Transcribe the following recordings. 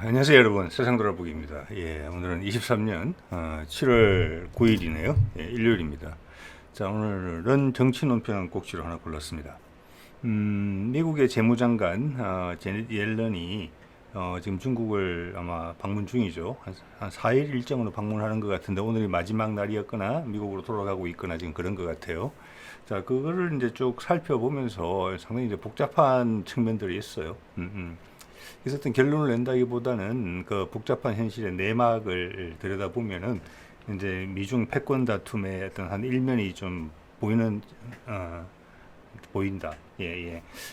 안녕하세요 여러분, 세상돌아보기입니다. 오늘은 23년 7월 9일이네요. 일요일입니다. 자, 오늘은 정치 논평 꼭지로 하나 골랐습니다. 미국의 재무장관 제넷 옐런이 지금 중국을 아마 방문 중이죠. 한 4일 일정으로 방문하는 것 같은데 오늘이 마지막 날이었거나 미국으로 돌아가고 있거나 지금 그런 것 같아요. 자, 그거를 이제 쭉 살펴보면서 상당히 이제 복잡한 측면들이 있어요. 그래서 어떤 결론을 낸다기보다는 그 복잡한 현실의 내막을 들여다보면은 이제 미중 패권 다툼의 어떤 한 일면이 좀 보이는 보인다.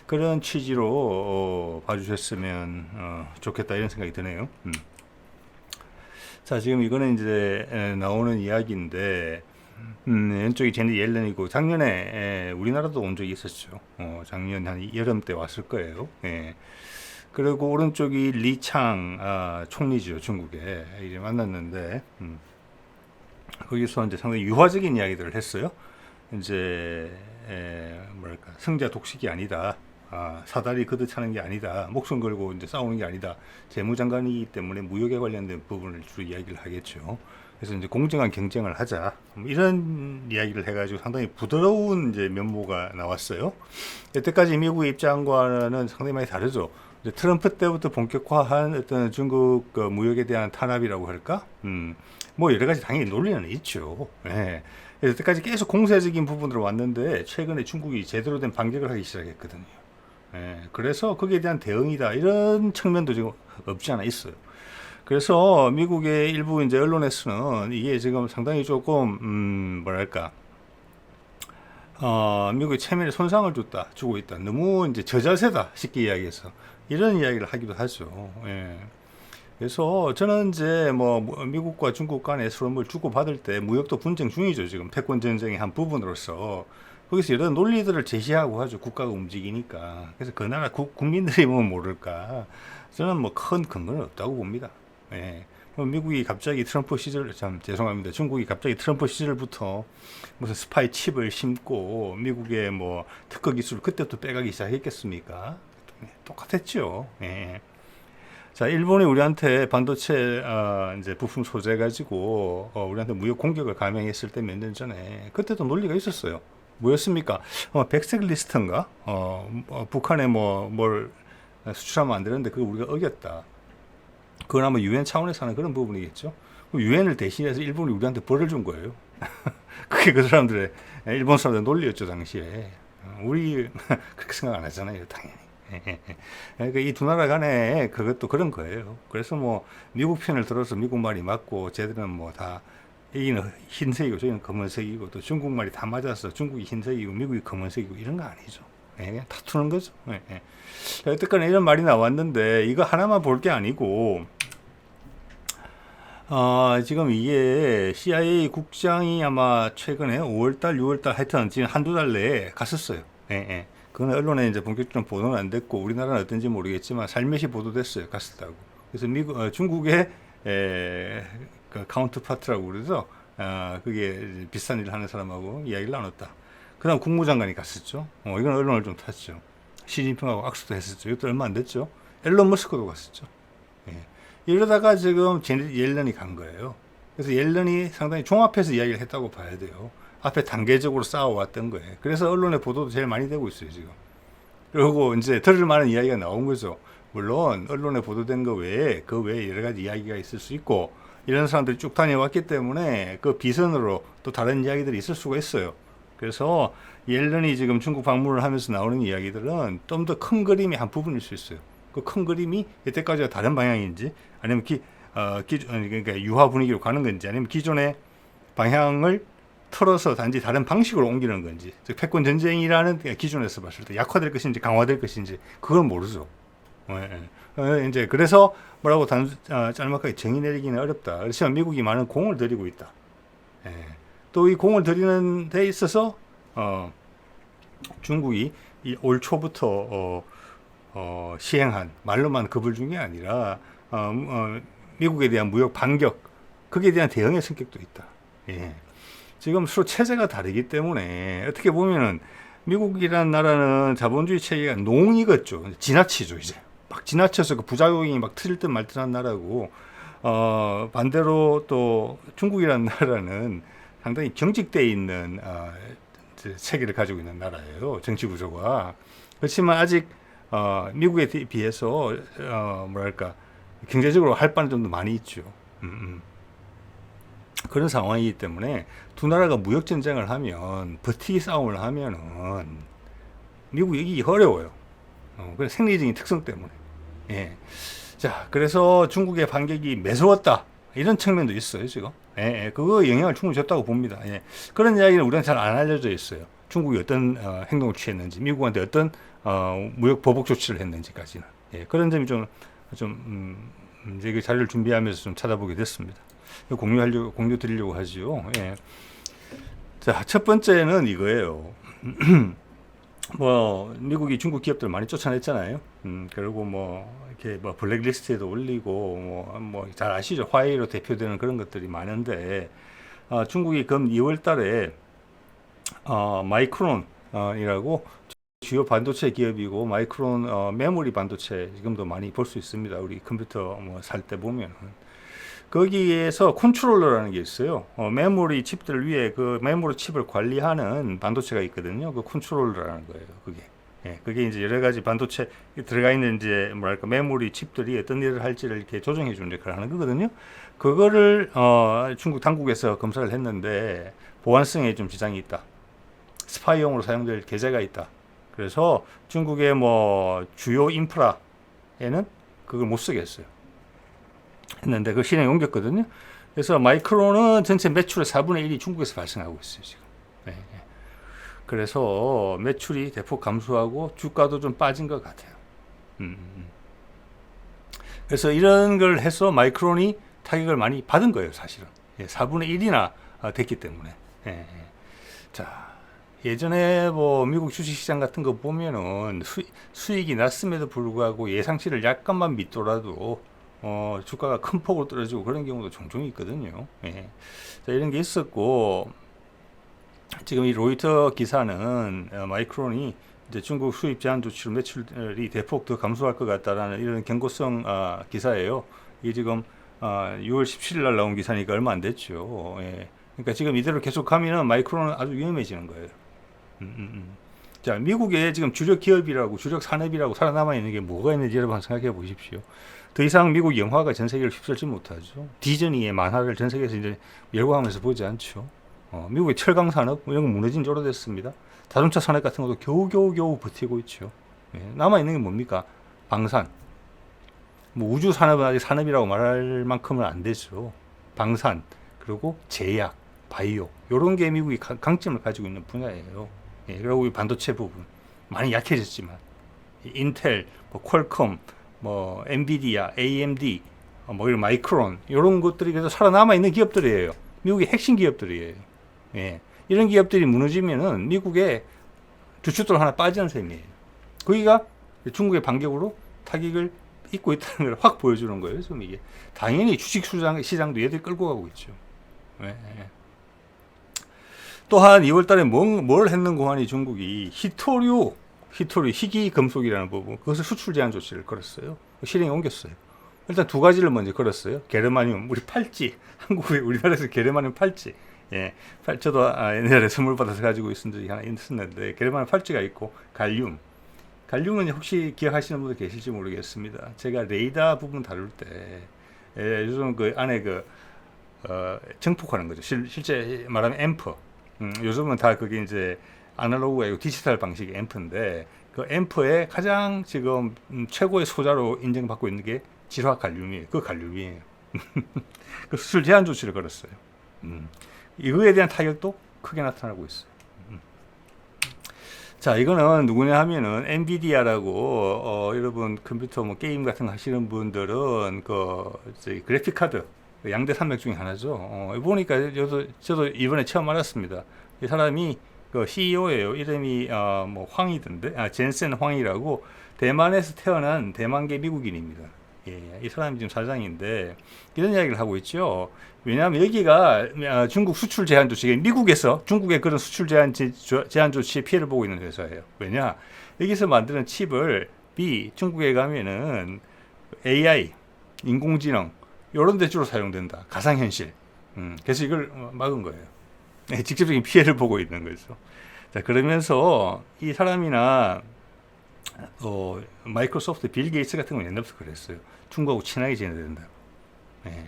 그런 취지로 봐주셨으면 좋겠다 이런 생각이 드네요. 자, 지금 이거는 이제 나오는 이야기인데 왼쪽이 제넷 옐런이고 작년에 우리나라도 온 적이 있었죠. 작년 한 여름 때 왔을 거예요. 그리고 오른쪽이 리창 총리죠, 중국에 이제 만났는데 거기서 이제 상당히 유화적인 이야기들을 했어요. 이제 뭐랄까 승자 독식이 아니다. 사다리 걷어차는 게 아니다. 목숨 걸고 이제 싸우는 게 아니다. 재무장관이기 때문에 무역에 관련된 부분을 주로 이야기를 하겠죠. 그래서 이제 공정한 경쟁을 하자. 이런 이야기를 해가지고 상당히 부드러운 이제 면모가 나왔어요. 여태까지 미국의 입장과는 상당히 많이 다르죠. 이제 트럼프 때부터 본격화한 어떤 중국 그 무역에 대한 탄압이라고 할까? 뭐 여러 가지 당연히 논리는 있죠. 여태까지 계속 공세적인 부분으로 왔는데 최근에 중국이 제대로 된 반격을 하기 시작했거든요. 그래서 거기에 대한 대응이다 이런 측면도 지금 없지 않아 있어요. 그래서 미국의 일부 이제 언론에서는 이게 지금 상당히 조금 뭐랄까 미국의 체면에 손상을 주고 있다. 너무 이제 저자세다 쉽게 이야기해서 이런 이야기를 하기도 하죠. 그래서 저는 이제 뭐 미국과 중국 간에 서로 뭘 주고받을 때 무역도 분쟁 중이죠. 지금 패권 전쟁의 한 부분으로서 거기서 여러 논리들을 제시하고 하죠. 국가가 움직이니까. 그래서 그 나라 국민들이 뭐 모를까. 저는 뭐 큰 근거는 없다고 봅니다. 미국이 갑자기 트럼프 시절, 참 죄송합니다. 중국이 갑자기 트럼프 시절부터 무슨 스파이 칩을 심고 미국의 뭐 특허 기술을 그때부터 빼가기 시작했겠습니까? 똑같았죠. 자, 일본이 우리한테 반도체 이제 부품 소재 가지고 우리한테 무역 공격을 감행했을 때 몇 년 전에 그때도 논리가 있었어요. 뭐였습니까? 백색 리스트인가? 북한에 뭘 수출하면 안 되는데 그걸 우리가 어겼다. 그건 아마 유엔 차원에서 하는 그런 부분이겠죠. 유엔을 대신해서 일본이 우리한테 벌을 준 거예요. 그게 그 사람들의 일본 사람들의 논리였죠 당시에. 우리 그렇게 생각 안 하잖아요, 당연히. 그러니까 이 두 나라 간에 그것도 그런 거예요. 그래서 뭐 미국 편을 들어서 미국 말이 맞고 쟤들은 뭐 다 여기는 흰색이고 저기는 검은색이고 또 중국 말이 다 맞아서 중국이 흰색이고 미국이 검은색이고 이런 거 아니죠. 그냥 다투는 거죠. 여태까지 이런 말이 나왔는데 이거 하나만 볼 게 아니고 지금 이게 CIA 국장이 아마 최근에 5월달, 6월달 하여튼 지금 한두 달 내에 갔었어요. 그건 언론에 이제 본격적으로 보도는 안 됐고 우리나라는 어떤지 모르겠지만 살며시 보도됐어요. 갔었다고. 그래서 중국의 그 카운터파트라고 그래서 그게 비슷한 일을 하는 사람하고 이야기를 나눴다. 그다음 국무장관이 갔었죠. 이건 언론을 좀 탔죠. 시진핑하고 악수도 했었죠. 이것도 얼마 안 됐죠. 앨런 머스크도 갔었죠. 이러다가 지금 제넷 옐런이 간 거예요. 그래서 옐런이 상당히 종합해서 이야기를 했다고 봐야 돼요. 앞에 단계적으로 쌓아왔던 거예요. 그래서 언론의 보도도 제일 많이 되고 있어요, 지금. 그리고 이제 들을 만한 이야기가 나온 거죠. 물론 언론에 보도된 거 외에 그 외에 여러 가지 이야기가 있을 수 있고 이런 사람들이 쭉 다녀왔기 때문에 그 비선으로 또 다른 이야기들이 있을 수가 있어요. 그래서 옐런이 지금 중국 방문을 하면서 나오는 이야기들은 좀 더 큰 그림의 한 부분일 수 있어요. 그 큰 그림이 이때까지와 다른 방향인지 아니면 그러니까 유화 분위기로 가는 건지 아니면 기존의 방향을 틀어서 단지 다른 방식으로 옮기는 건지, 즉 패권 전쟁이라는 기준에서 봤을 때 약화될 것인지 강화될 것인지 그건 모르죠. 이제 그래서 뭐라고 짤막하게 정의 내리기는 어렵다. 그렇지만 미국이 많은 공을 들이고 있다. 또 이 공을 들이는 데 있어서 중국이 올 초부터 시행한 말로만 겁을 준 게 아니라 미국에 대한 무역 반격 거기에 대한 대응의 성격도 있다. 지금 서로 체제가 다르기 때문에 어떻게 보면은 미국이라는 나라는 자본주의 체계가 농익었죠. 지나치죠 이제. 막 지나쳐서 그 부작용이 막 터질 듯 말 듯한 나라고, 반대로 또 중국이라는 나라는 상당히 경직되어 있는 체계를 가지고 있는 나라예요. 정치 구조가. 그렇지만 아직 미국에 비해서 뭐랄까 경제적으로 할 바는 좀 더 많이 있죠. 그런 상황이기 때문에 두 나라가 무역 전쟁을 하면, 버티기 싸움을 하면은 미국이 이기기 어려워요. 그 생리적인 특성 때문에. 예. 자, 그래서 중국의 반격이 매서웠다, 이런 측면도 있어요, 지금. 예, 예. 그거 영향을 충분히 줬다고 봅니다. 예. 그런 이야기는 우리는 잘 안 알려져 있어요. 중국이 어떤 행동을 취했는지, 미국한테 어떤 무역 보복 조치를 했는지까지는. 예. 그런 점이 이제 그 자료를 준비하면서 좀 찾아보게 됐습니다. 공유 드리려고 하지요. 예. 자, 첫 번째는 이거예요. 뭐 미국이 중국 기업들 많이 쫓아냈잖아요. 그리고 뭐 이렇게 뭐 블랙리스트에도 올리고 뭐 잘 아시죠? 화웨이로 대표되는 그런 것들이 많은데, 중국이 금 2월달에 마이크론이라고 주요 반도체 기업이고, 마이크론 메모리 반도체 지금도 많이 볼 수 있습니다. 우리 컴퓨터 뭐 살 때 보면 거기에서 컨트롤러라는 게 있어요. 메모리 칩들 위에 그 메모리 칩을 관리하는 반도체가 있거든요. 그 컨트롤러라는 거예요. 그게. 예, 그게 이제 여러 가지 반도체 들어가 있는 이제 뭐랄까 메모리 칩들이 어떤 일을 할지를 이렇게 조정해 주는 역할을 하는 거거든요. 그거를 중국 당국에서 검사를 했는데 보안성에 좀 지장이 있다. 스파이용으로 사용될 계제가 있다. 그래서 중국의 뭐 주요 인프라에는 그걸 못 쓰게 했어요. 했는데 그 실행에 옮겼거든요. 그래서 마이크론은 전체 매출의 4분의 1이 중국에서 발생하고 있어요, 지금. 네. 그래서 매출이 대폭 감소하고 주가도 좀 빠진 것 같아요. 그래서 이런 걸 해서 마이크론이 타격을 많이 받은 거예요, 사실은. 4분의 1이나 됐기 때문에. 자, 예전에 뭐 미국 주식시장 같은 거 보면은 수익이 났음에도 불구하고 예상치를 약간만 믿더라도 주가가 큰 폭으로 떨어지고 그런 경우도 종종 있거든요. 예. 자, 이런 게 있었고, 지금 이 로이터 기사는 마이크론이 이제 중국 수입 제한 조치로 매출이 대폭 더 감소할 것 같다라는 이런 경고성 기사예요. 이게 지금 6월 17일 날 나온 기사니까 얼마 안 됐죠. 예. 그러니까 지금 이대로 계속하면 마이크론은 아주 위험해지는 거예요. 자, 미국에 지금 주력 기업이라고, 주력 산업이라고 살아남아 있는 게 뭐가 있는지 여러분 생각해 보십시오. 더 이상 미국 영화가 전 세계를 휩쓸지 못하죠. 디즈니의 만화를 전 세계에서 이제 열광하면서 보지 않죠. 미국의 철강 산업 이런 건 무너진 지 오래됐습니다. 자동차 산업 같은 것도 겨우 버티고 있죠. 예, 남아 있는 게 뭡니까? 방산. 뭐 우주 산업은 아직 산업이라고 말할 만큼은 안 되죠. 방산, 그리고 제약, 바이오 이런 게 미국이 강점을 가지고 있는 분야예요. 예, 그리고 이 반도체 부분 많이 약해졌지만 인텔, 뭐 퀄컴, 뭐 엔비디아, AMD, 뭐 이런 마이크론 이런 것들이 그래서 살아남아 있는 기업들이에요. 미국의 핵심 기업들이에요. 예, 이런 기업들이 무너지면은 미국의 주축들 하나 빠지는 셈이에요. 거기가 중국의 반격으로 타격을 입고 있다는 걸 확 보여주는 거예요. 지금 이게 당연히 주식 시장도 얘들 끌고 가고 있죠. 예. 또한 2월달에 뭘 했는고 하니 중국이 히토류 희귀 금속이라는 부분, 그것을 수출 제한 조치를 걸었어요. 실행에 옮겼어요. 일단 두 가지를 먼저 걸었어요. 게르마늄, 우리 팔찌, 우리나라에서 게르마늄 팔찌. 예, 저도 옛날에 선물 받아서 가지고 있은 적이 하나 있었는데 게르마늄 팔찌가 있고 갈륨. 갈륨은 혹시 기억하시는 분들 계실지 모르겠습니다. 제가 레이더 부분 다룰 때 요즘 그 안에 증폭하는 거죠. 실제 말하면 앰프. 요즘은 다 그게 이제 아날로그가 아니고 디지털 방식의 앰프인데 그 앰프의 가장 지금 최고의 소자로 인정받고 있는 게 질화 갈륨이에요. 그 갈륨이에요. 그 수출 제한 조치를 걸었어요. 이거에 대한 타격도 크게 나타나고 있어요. 자, 이거는 누구냐 하면은 엔비디아라고 여러분 컴퓨터 뭐 게임 같은 거 하시는 분들은 그래픽 카드 양대 산맥 중에 하나죠. 보니까 저도 이번에 처음 알았습니다. 이 사람이 그 CEO예요. 이름이 뭐 황이던데, 젠센 황이라고 대만에서 태어난 대만계 미국인입니다. 예, 이 사람이 지금 사장인데 이런 이야기를 하고 있죠. 왜냐하면 여기가 중국 수출 제한 조치, 미국에서 중국의 그런 수출 제한 조치에 피해를 보고 있는 회사예요. 왜냐? 여기서 만드는 칩을 B, 중국에 가면은 AI, 인공지능 이런 데 주로 사용된다. 가상현실. 그래서 이걸 막은 거예요. 네, 직접적인 피해를 보고 있는 거죠. 자, 그러면서 이 사람이나 마이크로소프트 빌 게이츠 같은 건 옛날부터 그랬어요. 중국하고 친하게 지내야 된다고. 예.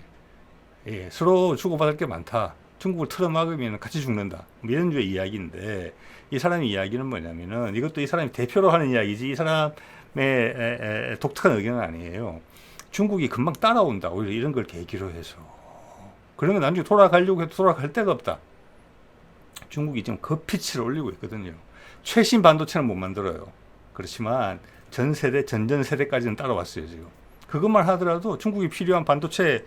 예, 서로 주고받을 게 많다. 중국을 틀어막으면 같이 죽는다. 뭐 이런 류의 이야기인데, 이 사람의 이야기는 뭐냐면은, 이것도 이 사람이 대표로 하는 이야기지, 이 사람의 독특한 의견은 아니에요. 중국이 금방 따라온다. 오히려 이런 걸 계기로 해서. 그러면 나중에 돌아가려고 해도 돌아갈 데가 없다. 중국이 지금 급피치를 올리고 있거든요. 최신 반도체는 못 만들어요. 그렇지만 전전 세대까지는 따라왔어요, 지금. 그것만 하더라도 중국이 필요한 반도체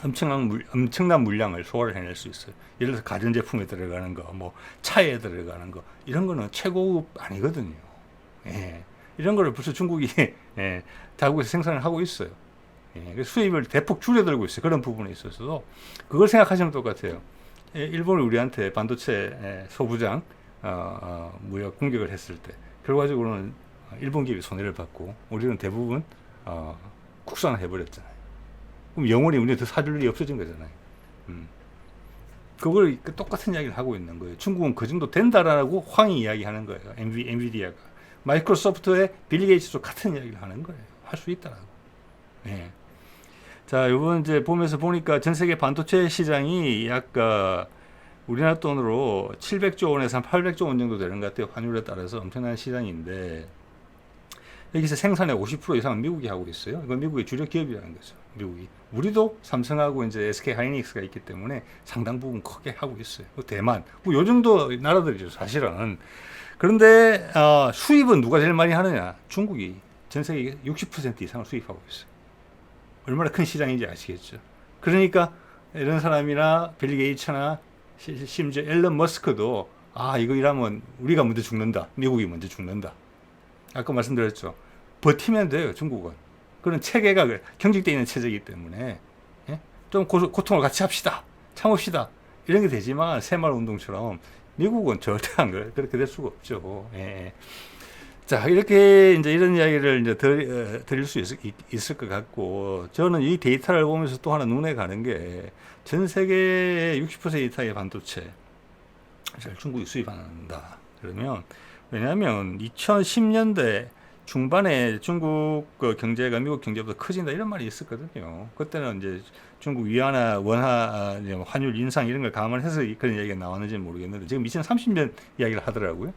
엄청난 물량을 소화를 해낼 수 있어요. 예를 들어서 가전제품에 들어가는 거, 뭐 차에 들어가는 거, 이런 거는 최고급 아니거든요. 예. 이런 거를 벌써 중국이 예, 자국에서 생산을 하고 있어요. 예, 수입을 대폭 줄여들고 있어요. 그런 부분에 있어서도 그걸 생각하시면 똑같아요. 예, 일본이 우리한테 반도체 소부장 무역 공격을 했을 때 결과적으로는 일본 기업이 손해를 받고 우리는 대부분 국산화 해버렸잖아요. 그럼 영원히 우리한테 사줄 일이 없어진 거잖아요. 그걸 똑같은 이야기를 하고 있는 거예요. 중국은 그 정도 된다라고 황이 이야기하는 거예요. 엔비디아가. 마이크로소프트의 빌 게이츠도 같은 이야기를 하는 거예요. 할 수 있다라고. 예. 자, 이번 이제 보면서 보니까 전 세계 반도체 시장이 약 우리나라 돈으로 700조 원에서 한 800조 원 정도 되는 것 같아요. 환율에 따라서 엄청난 시장인데 여기서 생산의 50% 이상은 미국이 하고 있어요. 이건 미국의 주력 기업이라는 거죠. 미국이. 우리도 삼성하고 이제 SK 하이닉스가 있기 때문에 상당 부분 크게 하고 있어요. 대만. 뭐 요 정도 나라들이죠, 사실은. 그런데 수입은 누가 제일 많이 하느냐? 중국이 전 세계 60% 이상을 수입하고 있어요. 얼마나 큰 시장인지 아시겠죠. 그러니까 이런 사람이나 빌 게이츠나 심지어 앨런 머스크도 이거 이러면 우리가 먼저 죽는다. 미국이 먼저 죽는다. 아까 말씀드렸죠. 버티면 돼요, 중국은. 그런 체계가 경직되어 있는 체제이기 때문에 예? 좀 고통을 같이 합시다. 참읍시다. 이런 게 되지만 새마을 운동처럼 미국은 절대 안 그렇게 될 수가 없죠. 예. 자, 이렇게 이제 이런 이야기를 이제 드릴 수 있을 것 같고, 저는 이 데이터를 보면서 또 하나 눈에 가는 게, 전 세계의 60% 이상의 반도체, 중국이 수입한다. 그러면, 왜냐하면 2010년대 중반에 중국 경제가 미국 경제보다 커진다 이런 말이 있었거든요. 그때는 이제 중국 위안화, 원화, 환율 인상 이런 걸 감안해서 그런 이야기가 나왔는지는 모르겠는데 지금 2030년 이야기를 하더라고요.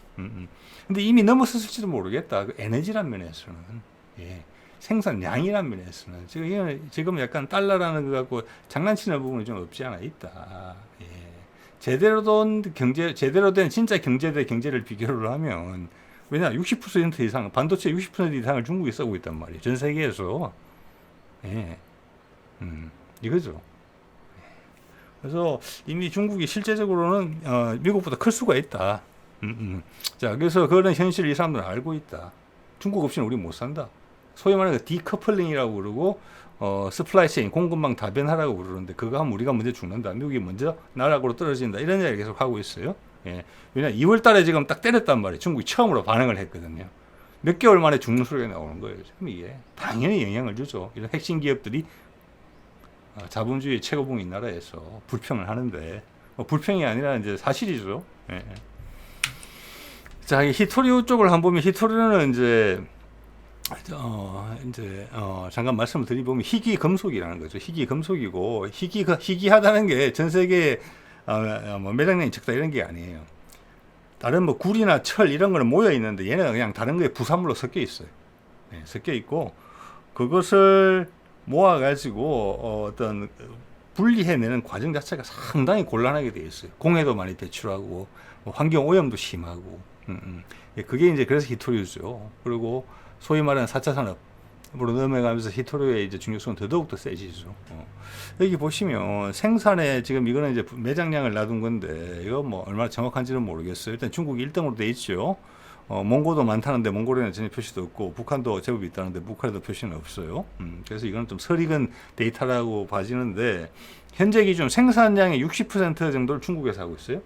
근데 이미 넘어섰을지도 모르겠다. 그 에너지란 면에서는, 예, 생산량이란 면에서는 지금 약간 달러라는 거 갖고 장난치는 부분이 좀 없지 않아 있다. 예. 제대로 된 진짜 경제 대 경제를 비교를 하면, 왜냐, 60% 이상, 반도체 60% 이상을 중국이 쓰고 있단 말이에요. 전 세계에서. 예. 이거죠. 그래서 이미 중국이 실제적으로는, 미국보다 클 수가 있다. 자, 그래서 그런 현실을 이 사람들은 알고 있다. 중국 없이는 우리 못 산다. 소위 말하는 디커플링이라고 그러고, 스플라이 체인, 공급망 다변화라고 부르는데, 그거 하면 우리가 먼저 죽는다. 미국이 먼저 나락으로 떨어진다. 이런 이야기를 계속 하고 있어요. 예. 왜냐, 2월 달에 지금 딱 때렸단 말이에요. 중국이 처음으로 반응을 했거든요. 몇 개월 만에 죽는 소리가 나오는 거예요. 지금 이게 당연히 영향을 주죠. 이런 핵심 기업들이 자본주의 최고봉인 나라에서 불평을 하는데, 불평이 아니라 이제 사실이죠. 예. 자, 히토류 쪽을 한번 보면, 히토류는 이제 잠깐 말씀을 드리면 희귀 금속이라는 거죠. 희귀 금속이고, 희귀하다는 게 전 세계 매장량이 적다 이런 게 아니에요. 다른 뭐 구리나 철 이런 거는 모여 있는데 얘는 그냥 다른 거에 부산물로 섞여 있어요. 네, 섞여 있고 그것을 모아 가지고 어떤 분리해내는 과정 자체가 상당히 곤란하게 되어 있어요. 공해도 많이 배출하고 환경 오염도 심하고. 예, 그게 이제 그래서 히토류죠. 그리고 소위 말하는 4차 산업으로 넘어가면서 히토류의 이제 중요성은 더더욱더 세지죠. 여기 보시면 생산에 지금 이거는 이제 매장량을 놔둔 건데 이거 뭐 얼마나 정확한지는 모르겠어요. 일단 중국이 1등으로 돼 있죠. 몽고도 많다는데 몽골에는 전혀 표시도 없고 북한도 제법 있다는데 북한에도 표시는 없어요. 그래서 이거는 좀 설익은 데이터라고 봐지는데 현재 기준 생산량의 60% 정도를 중국에서 하고 있어요.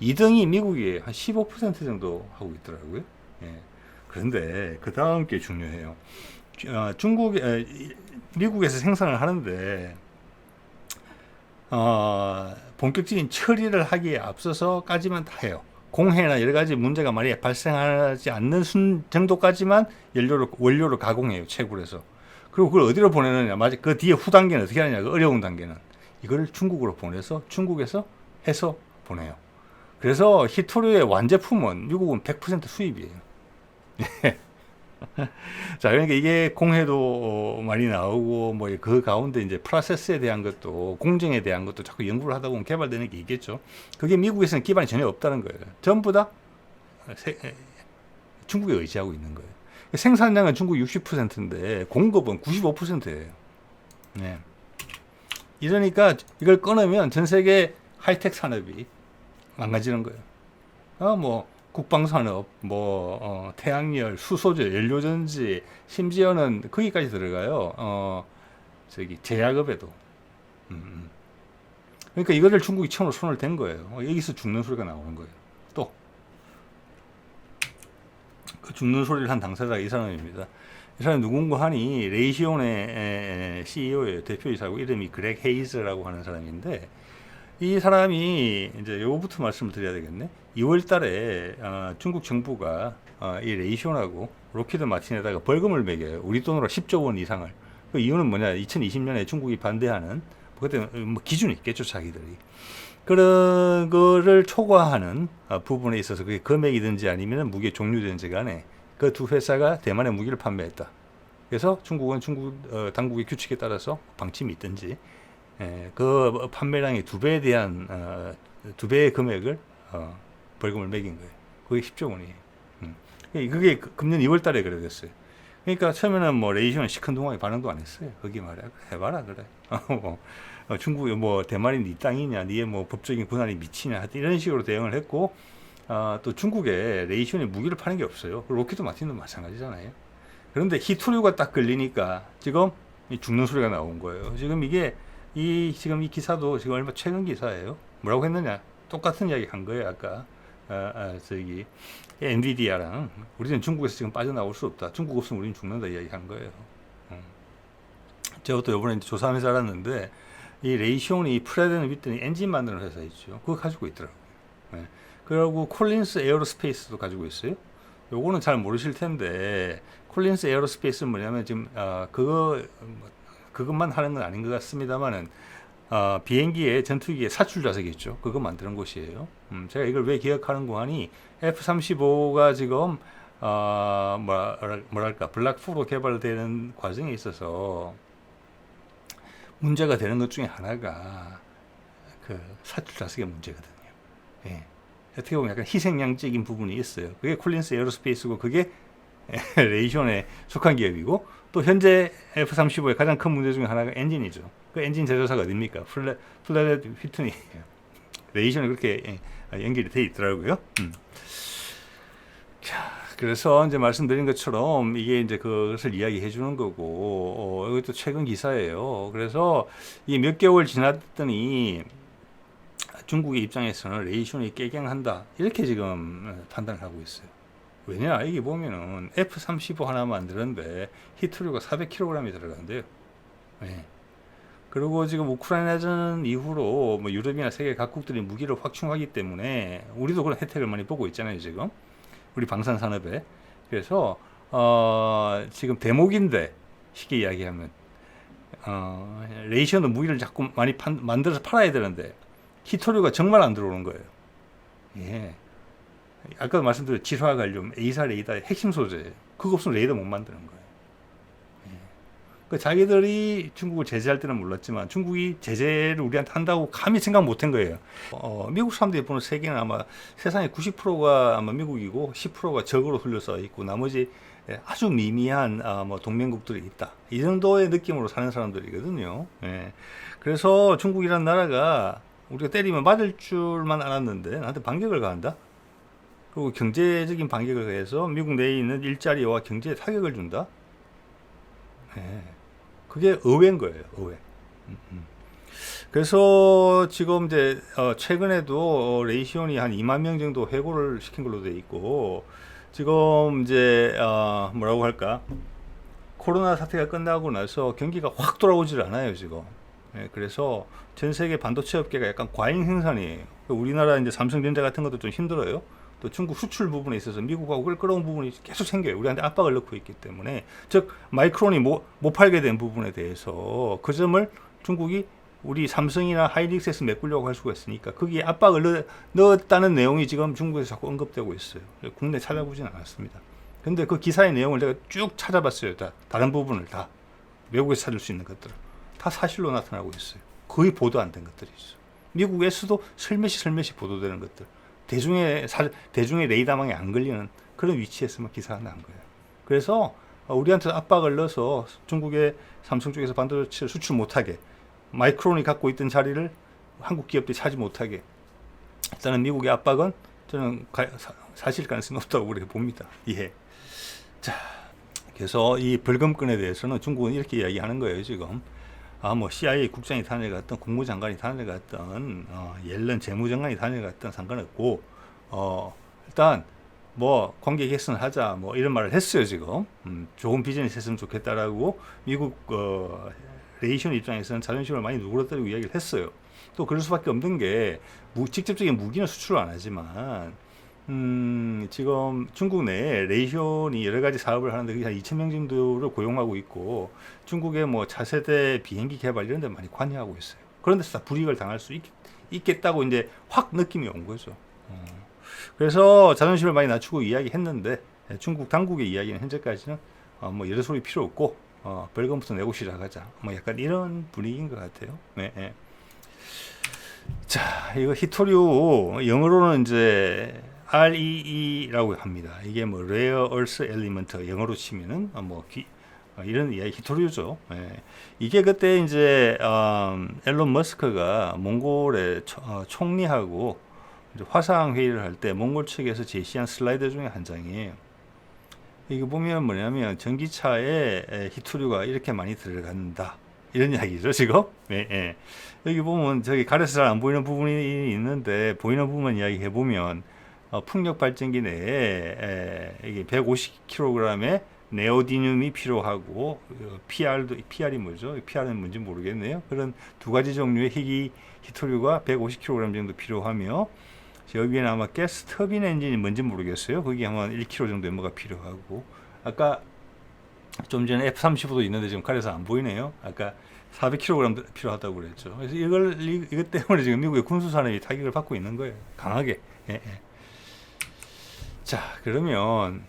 2등이 미국이 한 15% 정도 하고 있더라고요. 예. 그런데 그 다음 게 중요해요. 미국에서 생산을 하는데 본격적인 처리를 하기에 앞서서까지만 다 해요. 공해나 여러 가지 문제가 만약에 발생하지 않는 정도까지만 원료를 가공해요. 채굴해서. 그리고 그걸 어디로 보내느냐. 그 뒤에 후 단계는 어떻게 하느냐. 그 어려운 단계는. 이거를 중국으로 보내서 중국에서 해서 보내요. 그래서 히토류의 완제품은 미국은 100% 수입이에요. 자, 그러니까 이게 공해도 많이 나오고, 뭐, 그 가운데 이제 프로세스에 대한 것도, 공정에 대한 것도 자꾸 연구를 하다 보면 개발되는 게 있겠죠. 그게 미국에서는 기반이 전혀 없다는 거예요. 전부 다 중국에 의지하고 있는 거예요. 생산량은 중국 60%인데, 공급은 95%예요. 네. 이러니까 이걸 끊으면 전 세계 하이텍 산업이 망가지는 거예요. 뭐, 국방산업, 태양열, 수소재, 연료전지, 심지어는 거기까지 들어가요. 제약업에도. 그러니까 이거를 중국이 처음으로 손을 댄 거예요. 여기서 죽는 소리가 나오는 거예요. 또, 그 죽는 소리를 한 당사자가 이 사람입니다. 이 사람이 누군가 하니, 레이시온의 CEO예요. 대표이사고, 이름이 그렉 헤이즈라고 하는 사람인데, 이 사람이 이제 요거부터 말씀을 드려야 되겠네. 2월 달에 중국 정부가 이 레이시온하고 록히드 마틴에다가 벌금을 매겨요. 우리 돈으로 10조 원 이상을. 그 이유는 뭐냐? 2020년에 중국이 반대하는 그때 뭐 기준이 있겠죠, 자기들이. 그런 거를 초과하는 부분에 있어서 그게 금액이든지 아니면 무기의 종류든지 간에 그 두 회사가 대만에 무기를 판매했다. 그래서 중국은 당국의 규칙에 따라서 방침이 있든지 그 판매량의 2배에 대한 2배의 금액을 벌금을 매긴 거예요. 그게 10조 원이에요. 그게 금년 2월 달에 그래 됐어요. 그러니까 처음에는 뭐 레이시온 시큰둥하게 반응도 안 했어요. 거기 말이야. 해봐라 그래. 중국이 뭐 대만이 네 땅이냐, 네의 뭐 법적인 권한이 미치냐, 이런 식으로 대응을 했고 또 중국에 레이시온에 무기를 파는 게 없어요. 록히드 마틴도 마찬가지잖아요. 그런데 히토류가 딱 걸리니까 지금 죽는 소리가 나온 거예요. 지금 지금 이 기사도 지금 얼마 최근 기사예요. 뭐라고 했느냐? 똑같은 이야기 한 거예요, 아까. 엔비디아랑 우리는 중국에서 지금 빠져나올 수 없다. 중국 없으면 우리는 죽는다 이야기 한 거예요. 제가 또 이번에 조사하면서 알았는데, 이 레이시온이 프레드 휘트니 엔진 만드는 회사 있죠. 그거 가지고 있더라고요. 네. 그리고 콜린스 에어로스페이스도 가지고 있어요. 요거는 잘 모르실 텐데, 콜린스 에어로스페이스는 뭐냐면 지금, 그것만 하는 건 아닌 것 같습니다만은, 비행기에 전투기에 사출 좌석이 있죠. 그거 만드는 곳이에요. 제가 이걸 왜 기억하는고 하니 F-35가 지금 뭐랄까 블락4로 개발되는 과정에 있어서 문제가 되는 것 중에 하나가 그 사출 좌석의 문제거든요. 예. 어떻게 보면 약간 희생양적인 부분이 있어요. 그게 콜린스 에어로스페이스고 그게 레이시온에 속한 기업이고 또 현재 F-35의 가장 큰 문제 중에 하나가 엔진이죠. 그 엔진 제조사가 어딥니까? 플레드 휘트니. 레이시온이 그렇게 연결이 돼 있더라고요. 자, 그래서 이제 말씀드린 것처럼 이게 이제 그것을 이야기해 주는 거고, 이것도 최근 기사예요. 그래서 이게 몇 개월 지났더니 중국의 입장에서는 레이시온이 깨갱한다. 이렇게 지금 판단을 하고 있어요. 왜냐? 이게 보면은 F-35 하나 만드는데 히토류가 400kg이 들어간대요. 네. 그리고 지금 우크라이나전 이후로 뭐 유럽이나 세계 각국들이 무기를 확충하기 때문에 우리도 그런 혜택을 많이 보고 있잖아요, 지금. 우리 방산 산업에. 그래서 지금 대목인데 쉽게 이야기하면 레이시온도 무기를 자꾸 많이 만들어서 팔아야 되는데 히토류가 정말 안 들어오는 거예요. 예. 아까도 말씀드린 질화 갈륨, A사 레이더의 핵심 소재예요. 그거 없으면 레이더 못 만드는 거예요. 예. 자기들이 중국을 제재할 때는 몰랐지만 중국이 제재를 우리한테 한다고 감히 생각 못 한 거예요. 미국 사람들이 보는 세계는 아마 세상의 90%가 아마 미국이고 10%가 적으로 흘려서 있고 나머지 아주 미미한 뭐 동맹국들이 있다. 이 정도의 느낌으로 사는 사람들이거든요. 예. 그래서 중국이라는 나라가 우리가 때리면 맞을 줄만 알았는데 나한테 반격을 가한다. 그리고 경제적인 반격을 해서 미국 내에 있는 일자리와 경제에 타격을 준다. 네. 그게 의외인 거예요. 의외. 그래서 지금 이제 최근에도 레이시온이 한 2만 명 정도 해고를 시킨 걸로 돼 있고 지금 이제 뭐라고 할까? 코로나 사태가 끝나고 나서 경기가 확 돌아오질 않아요, 지금. 예, 그래서 전 세계 반도체 업계가 약간 과잉 생산이에요. 우리나라 이제 삼성전자 같은 것도 좀 힘들어요. 또 중국 수출 부분에 있어서 미국하고 끌어온 부분이 계속 생겨요. 우리한테 압박을 넣고 있기 때문에. 즉, 마이크론이 못 팔게 된 부분에 대해서 그 점을 중국이 우리 삼성이나 하이닉스에서 메꾸려고 할 수가 있으니까 거기에 압박을 넣었다는 내용이 지금 중국에서 자꾸 언급되고 있어요. 국내 찾아보진 않았습니다. 근데 그 기사의 내용을 제가 쭉 찾아봤어요. 다른 부분을 다. 외국에서 찾을 수 있는 것들을. 다 사실로 나타나고 있어요. 거의 보도 안 된 것들이 있어요. 미국에서도 슬며시 보도되는 것들. 대중의 레이더망에 안 걸리는 그런 위치에서만 기사가 난 거예요. 그래서 우리한테 압박을 넣어서 중국의 삼성 쪽에서 반도체를 수출 못하게, 마이크론이 갖고 있던 자리를 한국 기업들이 차지 못하게, 일단은 미국의 압박은 저는 사실 가능성이 없다고 그렇게 봅니다. 예. 자, 그래서 이 벌금권에 대해서는 중국은 이렇게 이야기하는 거예요, 지금. 뭐 CIA 국장이 다녀갔던, 국무장관이 다녀갔던, 옐런 재무장관이 다녀갔던 상관없고, 일단 뭐 관계 개선을 하자, 뭐 이런 말을 했어요, 지금. 좋은 비즈니스 했으면 좋겠다라고 미국 레이션 입장에서는 자존심을 많이 누그러뜨리고 이야기를 했어요. 또 그럴 수밖에 없는 게 직접적인 무기는 수출을 안 하지만 지금 중국 내에 레이션이 여러 가지 사업을 하는데 한 2,000명 정도를 고용하고 있고 중국의 뭐 차세대 비행기 개발 이런 데 많이 관여하고 있어요. 그런 데서 다 불이익을 당할 수 있겠다고 이제 확 느낌이 온 거죠. 그래서 자존심을 많이 낮추고 이야기했는데 중국 당국의 이야기는 현재까지는 뭐 여러 소리 필요 없고 벌금부터 내고 시작하자. 뭐 약간 이런 분위기인 것 같아요. 네, 네. 자, 이거 히토류 영어로는 이제 REE라고 합니다. 이게 뭐 Rare Earth Element 영어로 치면은 이런 이야기 히토류죠. 예. 이게 그때 이제 앨런 머스크가 몽골의 총리하고 이제 화상 회의를 할 때 몽골 측에서 제시한 슬라이드 중에 한 장이에요. 이거 보면 뭐냐면 전기차에 히토류가 이렇게 많이 들어간다. 이런 이야기죠, 지금. 예, 예. 여기 보면 저기 가려서 잘 안 보이는 부분이 있는데 보이는 부분만 이야기해 보면 풍력 발전기 내에 이게 150kg의 네오디듐이 필요하고 PR이 뭐죠? PR은 뭔지 모르겠네요. 그런 두 가지 종류의 히토류가 150kg 정도 필요하며 여기에는 아마 가스 터빈 엔진이 뭔지 모르겠어요. 거기 아마 1kg 정도의 뭐가 필요하고 아까 좀 전에 F-35도 있는데 지금 가려서 안 보이네요. 아까 400kg 필요하다고 그랬죠. 그래서 이것 때문에 지금 미국의 군수산업이 타격을 받고 있는 거예요. 강하게. 예, 예. 자, 그러면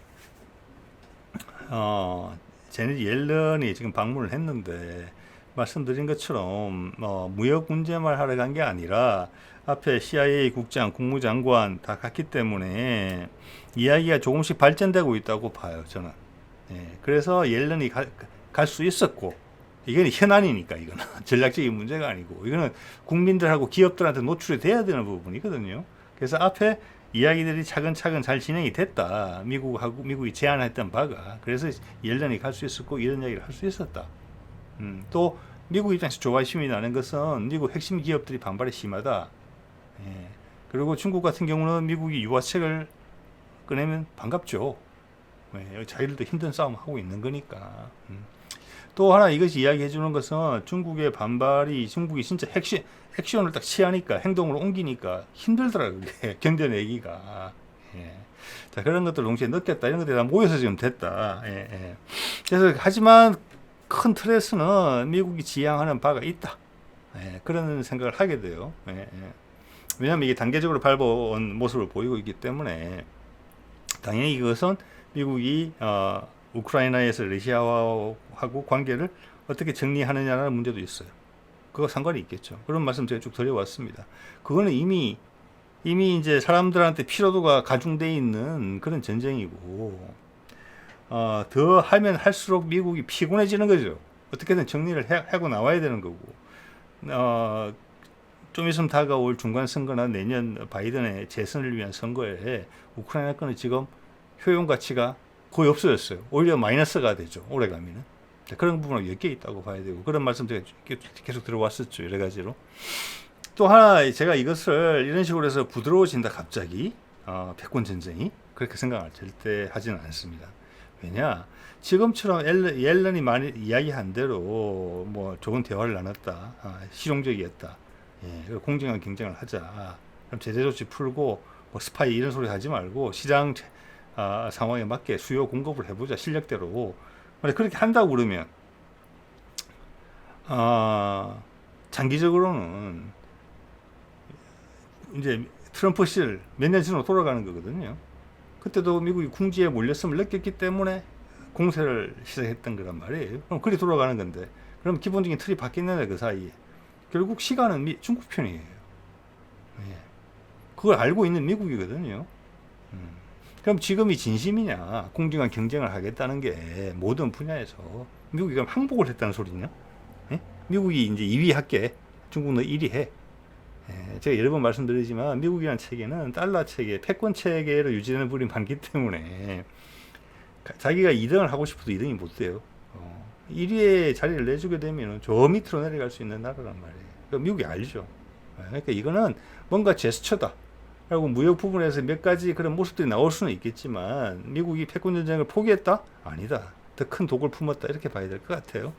제넷 옐런이 지금 방문을 했는데 말씀드린 것처럼 무역 문제만 하러 간 게 아니라 앞에 CIA 국장, 국무장관 다 갔기 때문에 이야기가 조금씩 발전되고 있다고 봐요, 저는. 예, 그래서 옐런이 갈 수 있었고 이건 현안이니까 이거는 전략적인 문제가 아니고 이거는 국민들하고 기업들한테 노출이 돼야 되는 부분이거든요. 그래서 앞에 이야기들이 차근차근 잘 진행이 됐다. 미국이 제안했던 바가. 그래서 옐런이 갈 수 있었고 이런 이야기를 할 수 있었다. 또 미국 입장에서 조바심이 나는 것은 미국 핵심 기업들이 반발이 심하다. 예. 그리고 중국 같은 경우는 미국이 유화책을 꺼내면 반갑죠. 예. 자기들도 힘든 싸움 하고 있는 거니까. 또 하나 이것이 이야기해 주는 것은 중국의 반발이 중국이 진짜 액션을 딱 취하니까 행동으로 옮기니까 힘들더라고요. 견뎌내기가. 예. 자, 그런 것들 동시에 느꼈다. 이런 것들이 다 모여서 지금 됐다. 예, 예. 그래서 하지만 큰 틀에서는 미국이 지향하는 바가 있다. 예, 그런 생각을 하게 돼요. 예, 예. 왜냐하면 이게 단계적으로 밟아온 모습을 보이고 있기 때문에 당연히 이것은 미국이 우크라이나에서 러시아하고 관계를 어떻게 정리하느냐는 문제도 있어요. 그거 상관이 있겠죠. 그런 말씀 제가 쭉 드려왔습니다. 그거는 이미 이제 사람들한테 피로도가 가중되어 있는 그런 전쟁이고 더 하면 할수록 미국이 피곤해지는 거죠. 어떻게든 정리를 하고 나와야 되는 거고 좀 있으면 다가올 중간 선거나 내년 바이든의 재선을 위한 선거에 우크라이나 건은 지금 효용 가치가 거의 없어졌어요. 오히려 마이너스가 되죠. 오래 가면은. 그런 부분은 몇 개 있다고 봐야 되고 그런 말씀 제가 계속 들어왔었죠. 여러 가지로. 또 하나 제가 이것을 이런 식으로 해서 부드러워진다 갑자기 패권 전쟁이 그렇게 생각을 절대 하지는 않습니다. 왜냐? 지금처럼 옐런이 많이 이야기한 대로 뭐 좋은 대화를 나눴다, 실용적이었다, 예, 공정한 경쟁을 하자, 그럼 제재 조치 풀고 뭐 스파이 이런 소리 하지 말고 시장 상황에 맞게 수요 공급을 해보자, 실력대로. 그렇게 한다고 그러면 장기적으로는 이제 트럼프 실 몇 년 전으로 돌아가는 거거든요. 그때도 미국이 궁지에 몰렸음을 느꼈기 때문에 공세를 시작했던 거란 말이에요. 그럼 그리 돌아가는 건데, 그럼 기본적인 틀이 바뀌는데 그 사이에 결국 시간은 중국 편이에요. 예. 그걸 알고 있는 미국이거든요. 그럼 지금이 진심이냐? 공정한 경쟁을 하겠다는 게 모든 분야에서 미국이 그럼 항복을 했다는 소리냐? 예? 미국이 이제 2위 할게, 중국은 1위 해. 예, 제가 여러 번 말씀드리지만 미국이라는 체계는 달러 체계, 패권 체계로 유지되는 부분이 많기 때문에 자기가 2등을 하고 싶어도 2등이 못 돼요. 1위에 자리를 내주게 되면 저 밑으로 내려갈 수 있는 나라란 말이에요. 그러니까 미국이 알죠. 그러니까 이거는 뭔가 제스처다. 라고 무역 부분에서 몇 가지 그런 모습들이 나올 수는 있겠지만 미국이 패권 전쟁을 포기했다? 아니다. 더 큰 독을 품었다. 이렇게 봐야 될 것 같아요.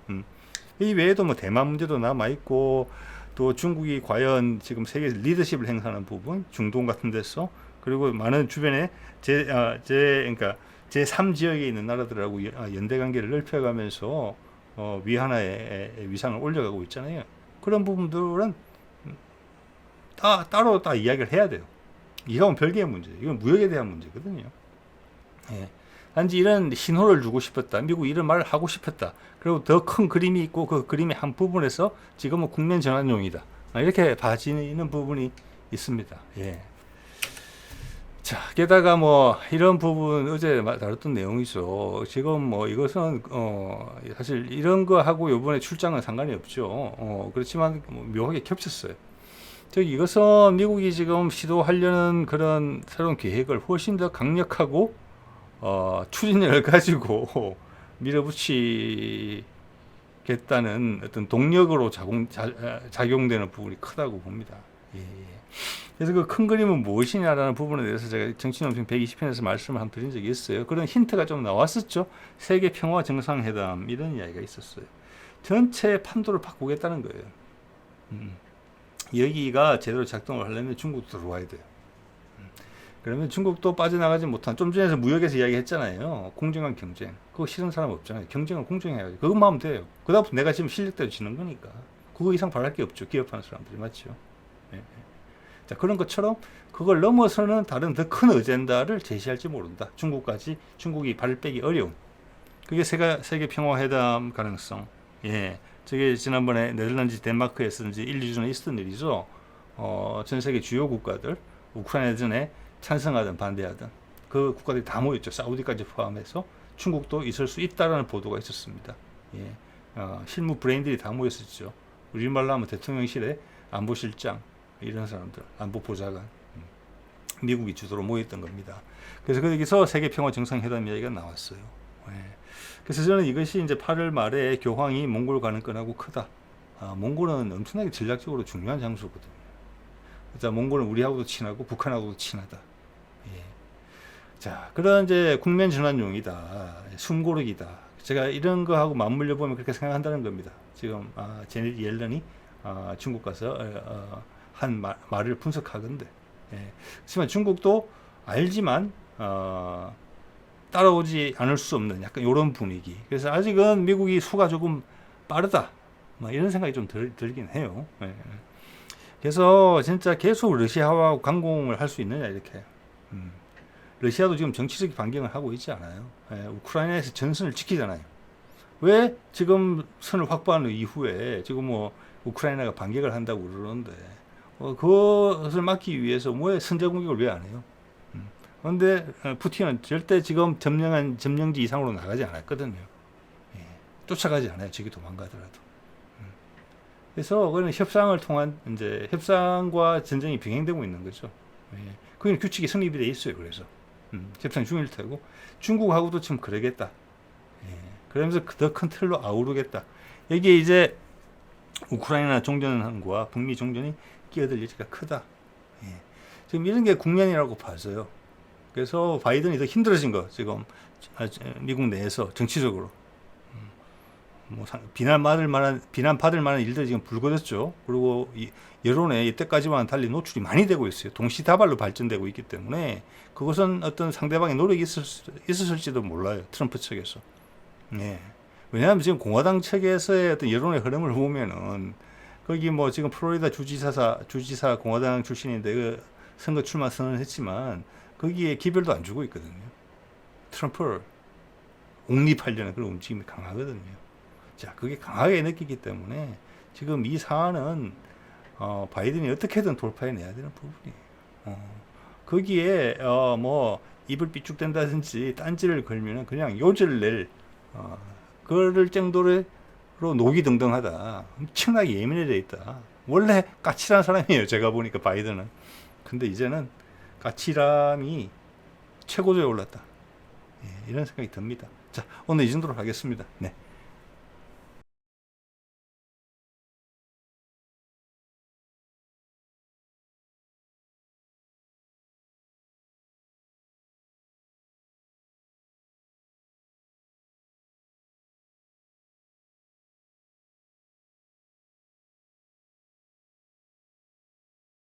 이 외에도 뭐 대만 문제도 남아있고, 또 중국이 과연 지금 세계에서 리더십을 행사하는 부분, 중동 같은 데서, 그리고 많은 주변에 그러니까 제3지역에 있는 나라들하고 연대 관계를 넓혀가면서 위하나의 위상을 올려가고 있잖아요. 그런 부분들은 따로 이야기를 해야 돼요. 이건 별개의 문제. 이건 무역에 대한 문제거든요. 예. 단지 이런 신호를 주고 싶었다. 미국 이런 말을 하고 싶었다. 그리고 더 큰 그림이 있고 그 그림의 한 부분에서 지금은 국면 전환용이다. 이렇게 봐지는 부분이 있습니다. 예. 자, 게다가 뭐 이런 부분 어제 다뤘던 내용이죠. 지금 뭐 이것은 사실 이런 거 하고 이번에 출장은 상관이 없죠. 그렇지만 뭐 묘하게 겹쳤어요. 즉 이것은 미국이 지금 시도하려는 그런 새로운 계획을 훨씬 더 강력하고 추진력을 가지고 밀어붙이겠다는 어떤 동력으로 작용되는 부분이 크다고 봅니다. 예. 그래서 그 큰 그림은 무엇이냐라는 부분에 대해서 제가 정치논평 120편에서 말씀을 한번 드린 적이 있어요. 그런 힌트가 좀 나왔었죠. 세계 평화 정상회담 이런 이야기가 있었어요. 전체 판도를 바꾸겠다는 거예요. 여기가 제대로 작동을 하려면 중국도 들어와야 돼요. 그러면 중국도 빠져나가지 못한, 좀 전에 무역에서 이야기했잖아요. 공정한 경쟁. 그거 싫은 사람 없잖아요. 경쟁을 공정해야지. 그것만 하면 돼요. 그다음부터 내가 지금 실력대로 지는 거니까. 그거 이상 바랄 게 없죠. 기업하는 사람들이. 맞죠? 예. 자, 그런 것처럼 그걸 넘어서는 다른 더 큰 어젠다를 제시할지 모른다. 중국이 발을 빼기 어려운. 그게 세계 평화회담 가능성. 예. 저게 지난번에 네덜란드, 덴마크에서 이제 1, 2주 전에 있었던 일이죠. 전 세계 주요 국가들, 우크라이나 전에 찬성하든 반대하든 그 국가들이 다 모였죠. 사우디까지 포함해서 중국도 있을 수 있다라는 보도가 있었습니다. 예. 실무 브레인들이 다 모였었죠. 우리말로 하면 대통령실에 안보실장, 이런 사람들, 안보보좌관, 미국이 주도로 모였던 겁니다. 그래서 거기서 세계평화 정상회담 이야기가 나왔어요. 예. 그래서 저는 이것이 이제 8월 말에 교황이 몽골 가는 건하고 크다. 몽골은 엄청나게 전략적으로 중요한 장소거든요. 자, 몽골은 우리하고도 친하고 북한하고도 친하다. 예. 자, 그런 이제 국면 전환용이다. 숨고르기다. 제가 이런 거하고 맞물려 보면 그렇게 생각한다는 겁니다. 지금 제넷 옐런이 중국 가서 한 말을 분석하건데. 예. 하지만 중국도 알지만 따라오지 않을 수 없는 약간 이런 분위기. 그래서 아직은 미국이 수가 조금 빠르다. 뭐 이런 생각이 좀 들긴 해요. 예. 그래서 진짜 계속 러시아와 강공을 할 수 있느냐 이렇게. 러시아도 지금 정치적 반경을 하고 있지 않아요. 예. 우크라이나에서 전선을 지키잖아요. 왜 지금 선을 확보한 이후에 지금 뭐 우크라이나가 반격을 한다고 그러는데 그것을 막기 위해서 뭐 선제 공격을 왜 안 해요? 그런데 푸틴은 절대 지금 점령지 이상으로 나가지 않았거든요. 예. 쫓아가지 않아요. 저기 도망가더라도. 그래서 그런 협상을 통한 이제 협상과 전쟁이 병행되고 있는 거죠. 예. 그게 규칙이 성립이 돼 있어요. 그래서 협상 중일 테고 중국하고도 지금 그러겠다. 예. 그러면서 더 큰 틀로 아우르겠다. 여기에 이제 우크라이나 종전과 북미 종전이 끼어들 여지가 크다. 예. 지금 이런 게 국면이라고 봐서요. 그래서 바이든이 더 힘들어진 거 지금 미국 내에서 정치적으로 뭐 비난받을 만한 일들이 지금 불거졌죠. 그리고 여론에 이때까지와는 달리 노출이 많이 되고 있어요. 동시다발로 발전되고 있기 때문에 그것은 어떤 상대방의 노력이 있었을지도 몰라요. 트럼프 측에서. 예. 왜냐하면 지금 공화당 측에서의 어떤 여론의 흐름을 보면은 거기 뭐 지금 플로리다 주지사 공화당 출신인데 그 선거 출마 선언했지만 거기에 기별도 안 주고 있거든요. 트럼프를 옹립하려는 그런 움직임이 강하거든요. 자, 그게 강하게 느끼기 때문에 지금 이 사안은 바이든이 어떻게든 돌파해내야 되는 부분이에요. 거기에 뭐 입을 삐죽댄다든지 딴지를 걸면은 그냥 요절 낼 그럴 정도로 녹이 등등하다. 엄청나게 예민해져 있다. 원래 까칠한 사람이에요. 제가 보니까 바이든은. 근데 이제는 까칠함이 최고조에 올랐다. 예, 이런 생각이 듭니다. 자, 오늘 이 정도로 하겠습니다. 네.